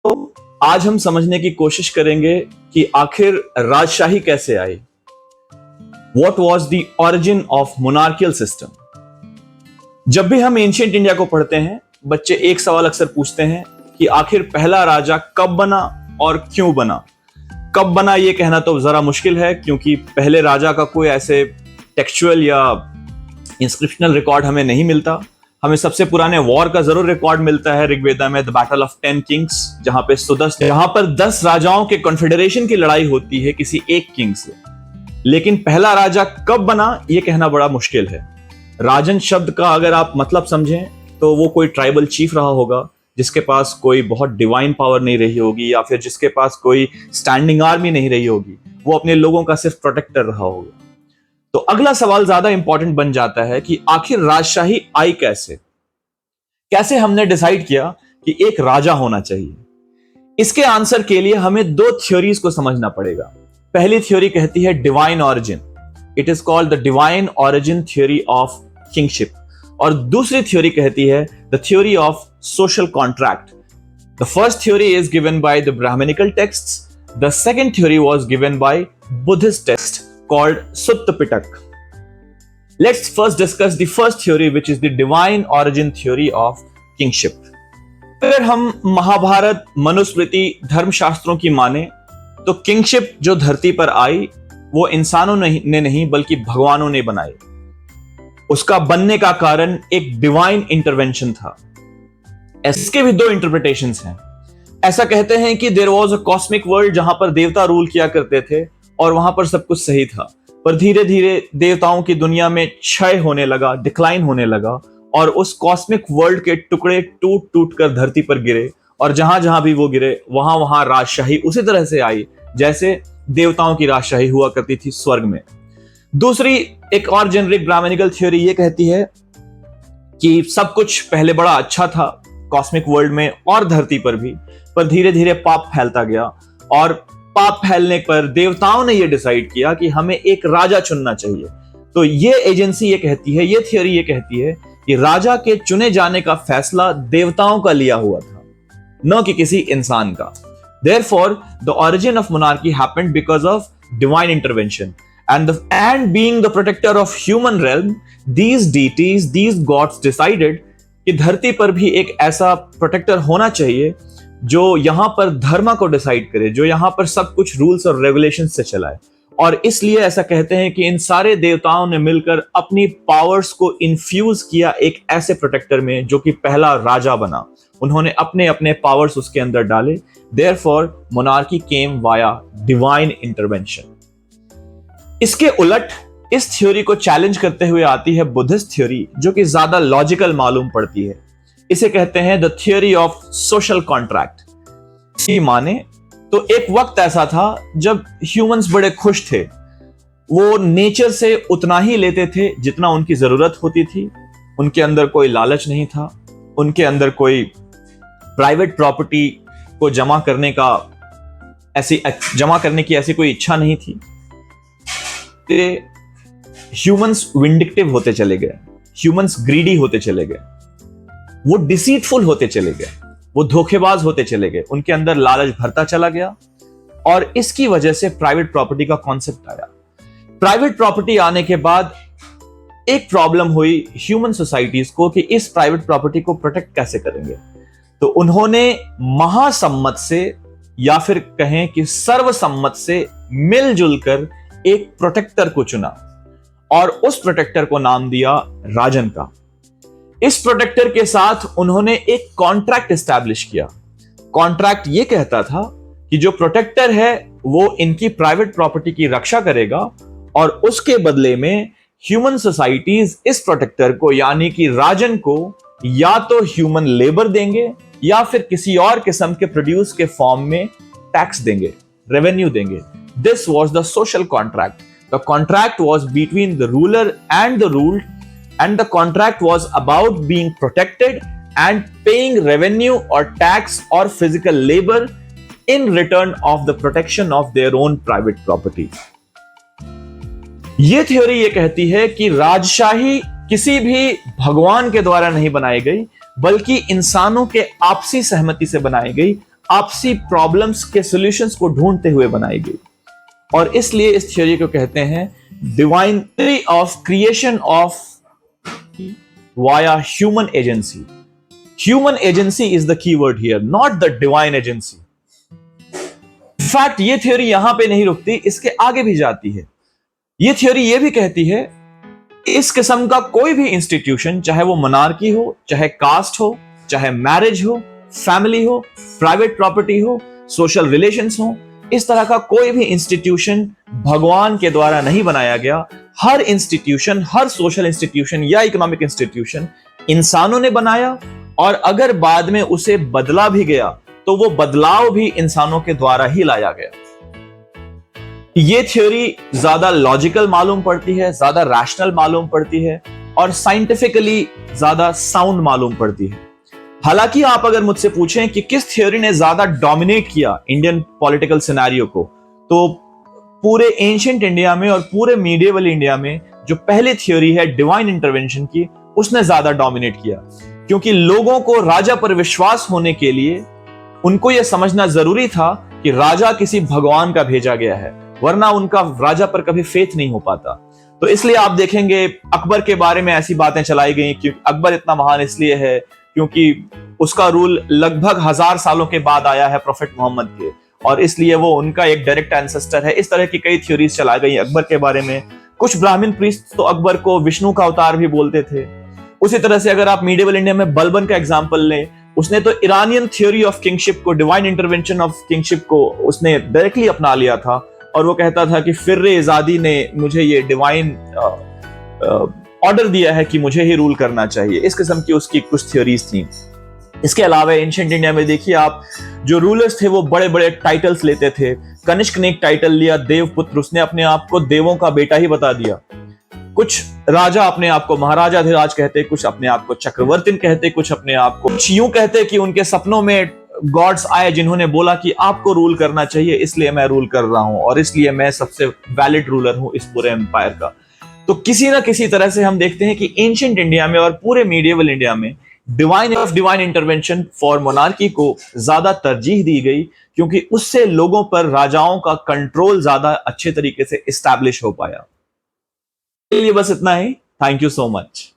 आज हम समझने की कोशिश करेंगे कि आखिर राजशाही कैसे आई। What was the origin of monarchical system? जब भी हम एंशिएंट इंडिया को पढ़ते हैं, बच्चे एक सवाल अक्सर पूछते हैं कि आखिर पहला राजा कब बना और क्यों बना। कब बना यह कहना तो जरा मुश्किल है, क्योंकि पहले राजा का कोई ऐसे टेक्सचुअल या इंस्क्रिप्शनल रिकॉर्ड हमें नहीं मिलता। हमें सबसे पुराने वॉर का जरूर रिकॉर्ड मिलता है ऋग्वेदा में, द बैटल ऑफ 10 किंग्स, जहां पर 10 राजाओं के कॉन्फेडरेशन की लड़ाई होती है किसी एक किंग से। लेकिन पहला राजा कब बना यह कहना बड़ा मुश्किल है। राजन शब्द का अगर आप मतलब समझें तो वो कोई ट्राइबल चीफ रहा होगा जिसके पास कोई बहुत डिवाइन पावर नहीं रही होगी, या फिर जिसके पास कोई स्टैंडिंग आर्मी नहीं रही होगी। वो अपने लोगों का सिर्फ प्रोटेक्टर रहा होगा। तो अगला सवाल ज्यादा इंपॉर्टेंट बन जाता है कि आखिर राजशाही आई कैसे हमने डिसाइड किया कि एक राजा होना चाहिए। इसके आंसर के लिए हमें 2 थ्योरीज को समझना पड़ेगा। पहली थ्योरी कहती है divine origin, it is called the divine origin theory of kingship, और दूसरी थ्योरी कहती है the theory of social contract. The first theory is given by the Brahmanical texts, the second theory was given by Buddhist text called Sutta Pitaka. Let's first discuss the first theory, which is the divine origin theory of kingship. अगर हम महाभारत, मनुस्मृति, धर्मशास्त्रों की माने तो kingship जो धरती पर आई वो इंसानों ने नहीं बल्कि भगवानों ने बनाई। उसका बनने का कारण एक डिवाइन इंटरवेंशन था। इसके भी 2 इंटरप्रिटेशंस हैं। ऐसा कहते हैं कि there was a cosmic world जहां पर देवता रूल किया करते थे और वहां पर सब कुछ सही था, पर धीरे धीरे देवताओं की दुनिया में क्षय होने लगा, डिक्लाइन होने लगा, और उस कॉस्मिक वर्ल्ड के टुकड़े टूट टूट कर धरती पर गिरे, और जहां जहां भी वो गिरे वहां वहां राजशाही उसी तरह से आई जैसे देवताओं की राजशाही हुआ करती थी स्वर्ग में। दूसरी एक और जेनरिक ब्राह्मणिकल थ्योरी ये कहती है कि सब कुछ पहले बड़ा अच्छा था कॉस्मिक वर्ल्ड में और धरती पर भी, पर धीरे धीरे पाप फैलता गया, और पाप फैलने पर देवताओं ने यह डिसाइड किया कि हमें एक राजा चुनना चाहिए। तो ये एजेंसी ये कहती है, ये थ्योरी ये कहती है कि राजा के चुने जाने का फैसला देवताओं का लिया हुआ था, न कि किसी इंसान का। Therefore, the origin of monarchy happened because of divine intervention, and being the protector of human realm, these deities, these gods decided कि धरती पर भी एक ऐसा प्रोटेक्टर होना चाहिए जो यहां पर धर्म को डिसाइड करे, जो यहां पर सब कुछ रूल्स और रेगुलेशन से चलाए। और इसलिए ऐसा कहते हैं कि इन सारे देवताओं ने मिलकर अपनी पावर्स को इन्फ्यूज किया एक ऐसे प्रोटेक्टर में जो कि पहला राजा बना। उन्होंने अपने अपने पावर्स उसके अंदर डाले। देयरफॉर मोनार्की केम वाया डिवाइन इंटरवेंशन। इसके उलट इस थ्योरी को चैलेंज करते हुए आती है बुद्धिस्ट थ्योरी, जो कि ज्यादा लॉजिकल मालूम पड़ती है। इसे कहते हैं the theory of social contract. इसकी माने तो एक वक्त ऐसा था जब ह्यूमंस बड़े खुश थे, वो नेचर से उतना ही लेते थे जितना उनकी जरूरत होती थी। उनके अंदर कोई लालच नहीं था, उनके अंदर कोई प्राइवेट प्रॉपर्टी को जमा करने की ऐसी कोई इच्छा नहीं थी। ह्यूमंस विंडिक्टिव होते चले गए, ह्यूमंस ग्रीडी होते चले गए, वो डिसीटफुल होते चले गए, वो धोखेबाज होते चले गए, उनके अंदर लालच भरता चला गया, और इसकी वजह से प्राइवेट प्रॉपर्टी का कॉन्सेप्ट आया। प्राइवेट प्रॉपर्टी आने के बाद एक प्रॉब्लम हुई ह्यूमन सोसाइटीज को कि इस प्राइवेट प्रॉपर्टी को प्रोटेक्ट कैसे करेंगे। तो उन्होंने महासम्मत से, या फिर कहें कि सर्वसम्मत से मिलजुल कर एक प्रोटेक्टर को चुना, और उस प्रोटेक्टर को नाम दिया राजन का। इस प्रोटेक्टर के साथ उन्होंने एक कॉन्ट्रैक्ट एस्टैब्लिश किया। कॉन्ट्रैक्ट ये कहता था कि जो प्रोटेक्टर है वो इनकी प्राइवेट प्रॉपर्टी की रक्षा करेगा, और उसके बदले में ह्यूमन सोसाइटीज इस प्रोटेक्टर को, यानी कि राजन को, या तो ह्यूमन लेबर देंगे या फिर किसी और किस्म के प्रोड्यूस के फॉर्म में टैक्स देंगे, रेवेन्यू देंगे। This was the social contract. The contract was between the ruler and the ruled, and the contract was about being protected and paying revenue or tax or physical labor in return of the protection of their own private property. यह theory यह कहती है कि राजशाही किसी भी भगवान के द्वारा नहीं बनाई गई, बल्कि इंसानों के आपसी सहमति से बनाई गई, आपसी प्रॉब्लम्स के सॉल्यूशंस को ढूंढते हुए बनाई गई। और इसलिए इस थ्योरी को कहते हैं divine theory of creation of via human agency. Human agency is the keyword here, not the divine agency. In fact ये थ्योरी यहां पे नहीं रुकती, इसके आगे भी जाती है। ये थ्योरी ये भी कहती है इस किस्म का कोई भी इंस्टीट्यूशन, चाहे वो मोनार्की हो, चाहे कास्ट हो, चाहे मैरिज हो, फैमिली हो, प्राइवेट प्रॉपर्टी हो, सोशल रिलेशंस हो, इस तरह का कोई भी इंस्टीट्यूशन भगवान के द्वारा नहीं बनाया गया। हर इंस्टीट्यूशन, हर सोशल इंस्टीट्यूशन या इकोनॉमिक इंस्टीट्यूशन इंसानों ने बनाया, और अगर बाद में उसे बदला भी गया तो वो बदलाव भी इंसानों के द्वारा ही लाया गया। ये थ्योरी ज्यादा लॉजिकल मालूम पड़ती है, ज्यादा रैशनल मालूम पड़ती है, और साइंटिफिकली ज्यादा साउंड मालूम पड़ती है। हालांकि आप अगर मुझसे पूछें कि किस थ्योरी ने ज्यादा डोमिनेट किया इंडियन पॉलिटिकल सिनेरियो को, तो पूरे एंशिएंट इंडिया में और पूरे मीडिएवल इंडिया में जो पहली थ्योरी है डिवाइन इंटरवेंशन की, उसने ज्यादा डोमिनेट किया। क्योंकि लोगों को राजा पर विश्वास होने के लिए उनको यह समझना जरूरी था कि राजा किसी भगवान का भेजा गया है, वरना उनका राजा पर कभी फेथ नहीं हो पाता। तो इसलिए आप देखेंगे अकबर के बारे में ऐसी बातें चलाई गई कि अकबर इतना महान इसलिए है क्योंकि उसका रूल लगभग 1000 सालों के बाद आया है प्रोफेट मोहम्मद के, और इसलिए वो उनका एक डायरेक्ट एंसेस्टर है। इस तरह की कई थ्योरीज चलाई गई अकबर के बारे में। कुछ ब्राह्मण प्रीस्ट तो अकबर को विष्णु का अवतार भी बोलते थे। उसी तरह से अगर आप मीडिएवल इंडिया में बलबन का एग्जांपल लें, उसने तो ईरानियन थ्योरी ऑफ किंगशिप को, डिवाइन इंटरवेंशन ऑफ किंगशिप को उसने डायरेक्टली अपना लिया था, और वो कहता था कि फिर्र-ए-ज़ादी ने मुझे ये डिवाइन ऑर्डर दिया है कि मुझे ही रूल करना चाहिए। इस किस्म की उसकी कुछ थ्योरीज थी। इसके अलावा एंशिएंट इंडिया में देखिए आप, जो रूलर्स थे वो बड़े बड़े टाइटल्स लेते थे। कनिष्क ने एक टाइटल लिया देवपुत्र, उसने अपने आप को देवों का बेटा ही बता दिया। कुछ राजा अपने आप को महाराजा धिराज कहते, कुछ अपने आप को चक्रवर्ती कहते, कुछ अपने आप को यूं कहते कि उनके सपनों में गॉड्स आए जिन्होंने बोला कि आपको रूल करना चाहिए, इसलिए मैं रूल कर रहा हूं, और इसलिए मैं सबसे वैलिड रूलर हूं इस पूरे एम्पायर का। तो किसी ना किसी तरह से हम देखते हैं कि एंशिएंट इंडिया में और पूरे मीडिएवल इंडिया में डिवाइन इंटरवेंशन फॉर मोनार्की को ज्यादा तरजीह दी गई, क्योंकि उससे लोगों पर राजाओं का कंट्रोल ज्यादा अच्छे तरीके से एस्टैब्लिश हो पाया। बस इतना ही। Thank you so much.